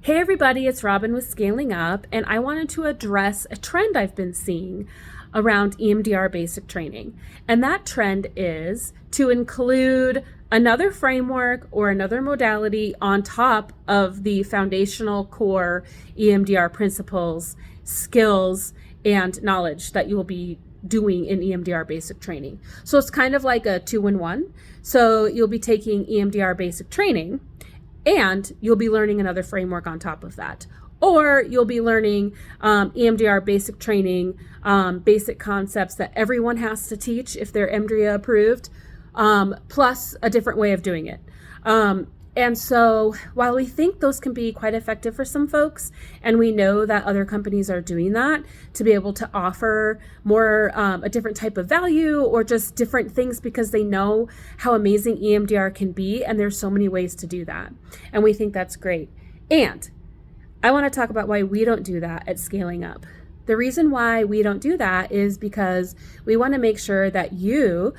Hey everybody, it's Robin with Scaling Up, and I wanted to address a trend I've been seeing around EMDR Basic Training. And that trend is to include another framework or another modality on top of the foundational core EMDR principles, skills, and knowledge that you will be doing in EMDR Basic Training. So it's kind of like a 2-in-1. So you'll be taking EMDR Basic Training, and you'll be learning another framework on top of that. Or you'll be learning EMDR Basic Training, basic concepts that everyone has to teach if they're EMDRIA approved, plus a different way of doing it. And so while we think those can be quite effective for some folks, and we know that other companies are doing that to be able to offer more a different type of value or just different things because they know how amazing EMDR can be, and there's so many ways to do that. And we think that's great. And I want to talk about why we don't do that at Scaling Up. The reason why we don't do that is because we want to make sure that you,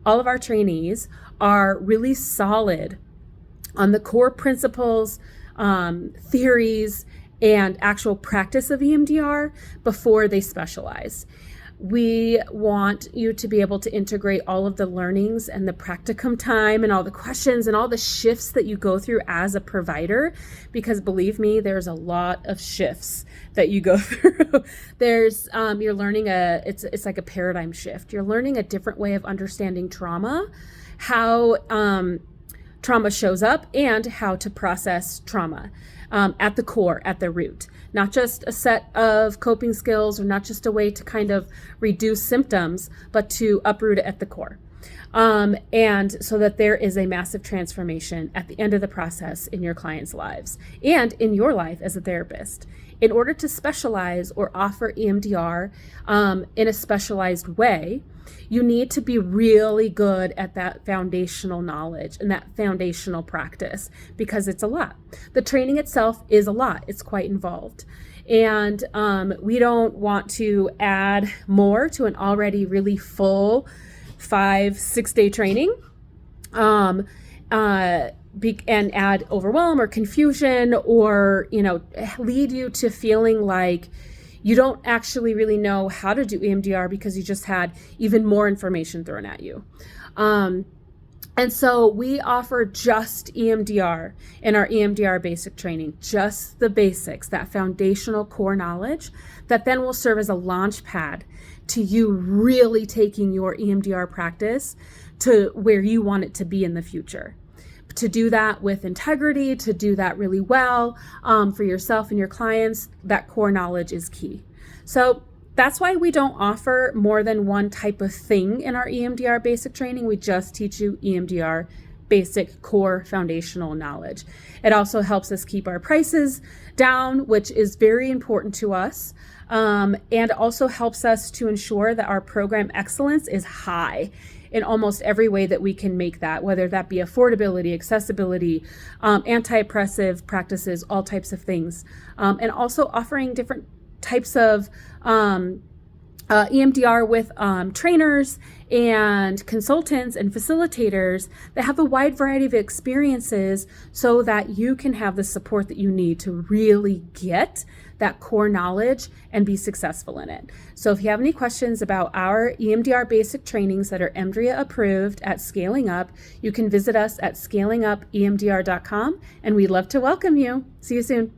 all of our trainees, are really solid on the core principles, theories, and actual practice of EMDR before they specialize. We want you to be able to integrate all of the learnings and the practicum time and all the questions and all the shifts that you go through as a provider, because believe me, there's a lot of shifts that you go through. There's, you're learning it's like a paradigm shift. You're learning a different way of understanding trauma, how, trauma shows up, and how to process trauma at the core, at the root. Not just a set of coping skills or not just a way to kind of reduce symptoms, but to uproot it at the core. And so that there is a massive transformation at the end of the process in your clients' lives and in your life as a therapist. In order to specialize or offer EMDR in a specialized way, you need to be really good at that foundational knowledge and that foundational practice, because it's a lot. The training itself is a lot. It's quite involved. And we don't want to add more to an already really full 5-6 day training and add overwhelm or confusion, or lead you to feeling like you don't actually really know how to do EMDR because you just had even more information thrown at you. And so we offer just EMDR in our EMDR basic training, just the basics, that foundational core knowledge that then will serve as a launch pad to you really taking your EMDR practice to where you want it to be in the future. To do that with integrity, to do that really well for yourself and your clients, that core knowledge is key. So that's why we don't offer more than one type of thing in our EMDR basic training. We just teach you EMDR basic core foundational knowledge. It also helps us keep our prices down, which is very important to us, and also helps us to ensure that our program excellence is high in almost every way that we can make that, whether that be affordability, accessibility, anti-oppressive practices, all types of things, and also offering different types of EMDR with trainers and consultants and facilitators that have a wide variety of experiences so that you can have the support that you need to really get that core knowledge and be successful in it. So if you have any questions about our EMDR basic trainings that are EMDRIA approved at Scaling Up, you can visit us at scalingupemdr.com, and we'd love to welcome you. See you soon.